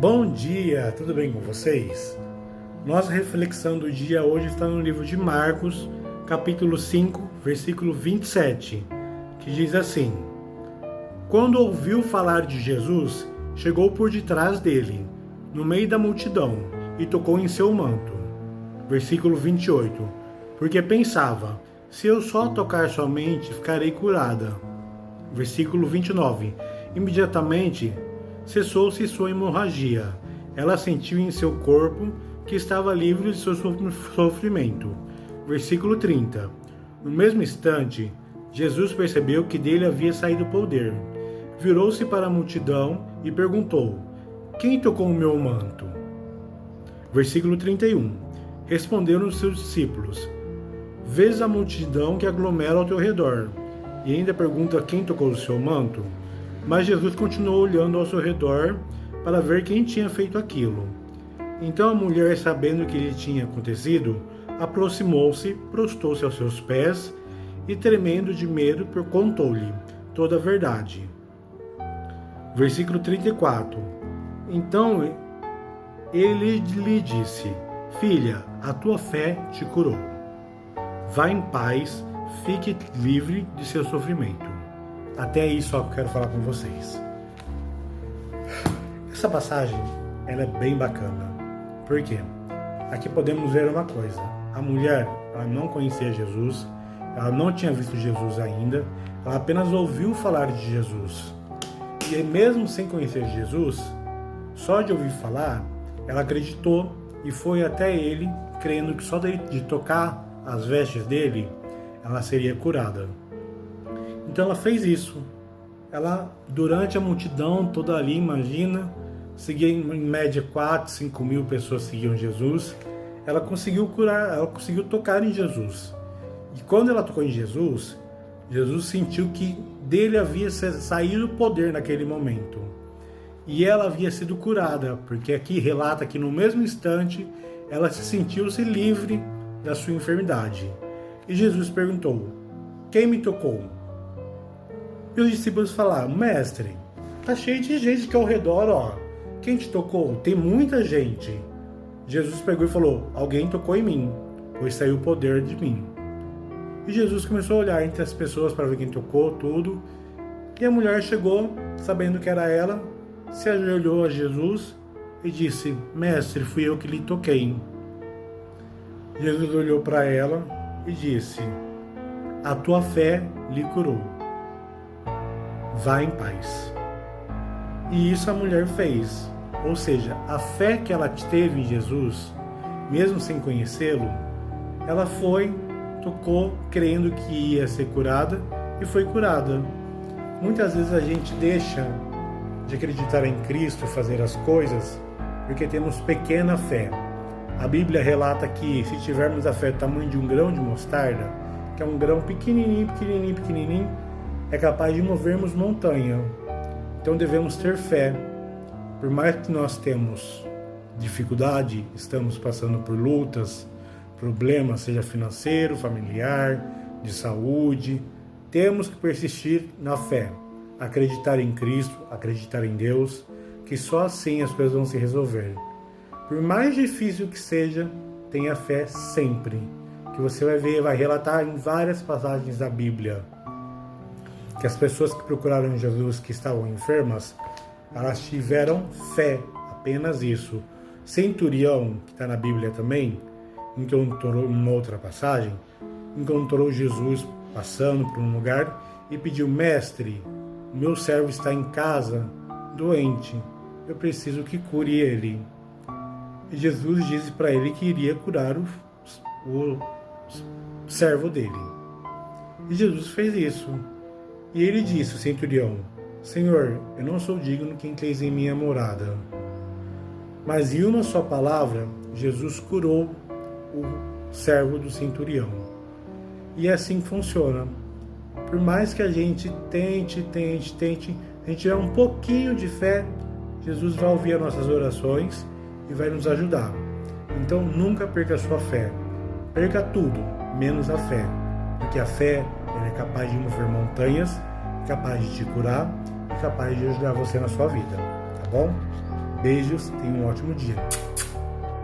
Bom dia, tudo bem com vocês? Nossa reflexão do dia hoje está no livro de Marcos, capítulo 5, versículo 27, que diz assim: Quando ouviu falar de Jesus, chegou por detrás dele, no meio da multidão, e tocou em seu manto. Versículo 28, porque pensava, se eu só tocar somente, ficarei curada. Versículo 29, imediatamente cessou-se sua hemorragia. Ela sentiu em seu corpo que estava livre de seu sofrimento. Versículo 30. No mesmo instante, Jesus percebeu que dele havia saído poder. Virou-se para a multidão e perguntou: Quem tocou o meu manto? Versículo 31. Responderam os seus discípulos: Vês a multidão que aglomera ao teu redor, e ainda pergunta quem tocou o seu manto? Mas Jesus continuou olhando ao seu redor para ver quem tinha feito aquilo. Então a mulher, sabendo o que lhe tinha acontecido, aproximou-se, prostou-se aos seus pés e, tremendo de medo, contou-lhe toda a verdade. Versículo 34. Então ele lhe disse: Filha, a tua fé te curou. Vá em paz, fique livre de seu sofrimento. Até isso só que eu quero falar com vocês. Essa passagem, ela é bem bacana. Por quê? Aqui podemos ver uma coisa. A mulher, ela não conhecia Jesus, ela não tinha visto Jesus ainda, ela apenas ouviu falar de Jesus. E mesmo sem conhecer Jesus, só de ouvir falar, ela acreditou e foi até ele, crendo que só de tocar as vestes dele, ela seria curada. Então ela fez isso. Ela, durante a multidão toda ali, imagina, seguia em média 4, 5 mil pessoas seguiam Jesus. Ela conseguiu curar, ela conseguiu tocar em Jesus. E quando ela tocou em Jesus, Jesus sentiu que dele havia saído o poder naquele momento. E ela havia sido curada, porque aqui relata que no mesmo instante ela sentiu-se livre da sua enfermidade. E Jesus perguntou: Quem me tocou? E os discípulos falaram: Mestre, tá cheio de gente aqui ao redor, ó. Quem te tocou? Tem muita gente. Jesus pegou e falou: Alguém tocou em mim, pois saiu o poder de mim. E Jesus começou a olhar entre as pessoas para ver quem tocou, tudo. E a mulher chegou, sabendo que era ela, se ajoelhou a Jesus e disse: Mestre, fui eu que lhe toquei. Jesus olhou para ela e disse: A tua fé lhe curou. Vá em paz. E isso a mulher fez. Ou seja, a fé que ela teve em Jesus, mesmo sem conhecê-lo, ela foi, tocou, crendo que ia ser curada e foi curada. Muitas vezes a gente deixa de acreditar em Cristo e fazer as coisas porque temos pequena fé. A Bíblia relata que se tivermos a fé do tamanho de um grão de mostarda, que é um grão pequenininho, pequenininho, pequenininho, é capaz de movermos montanha. Então devemos ter fé. Por mais que nós temos dificuldade, estamos passando por lutas, problemas, seja financeiro, familiar, de saúde, temos que persistir na fé, acreditar em Cristo, acreditar em Deus, que só assim as coisas vão se resolver. Por mais difícil que seja, tenha fé sempre, que você vai ver, vai relatar em várias passagens da Bíblia, que as pessoas que procuraram Jesus, que estavam enfermas, elas tiveram fé, apenas isso. Centurião, que está na Bíblia também, encontrou uma outra passagem, encontrou Jesus passando por um lugar e pediu: Mestre, meu servo está em casa, doente, eu preciso que cure ele. E Jesus disse para ele que iria curar o servo dele. E Jesus fez isso. E ele disse, o centurião: Senhor, eu não sou digno que entreis em minha morada. Mas em uma só palavra, Jesus curou o servo do centurião. E é assim que funciona. Por mais que a gente tente, a gente tiver um pouquinho de fé, Jesus vai ouvir as nossas orações e vai nos ajudar. Então nunca perca a sua fé. Perca tudo, menos a fé. Porque a fé, ela é capaz de mover montanhas, capaz de te curar e capaz de ajudar você na sua vida. Tá bom? Beijos, tenha um ótimo dia.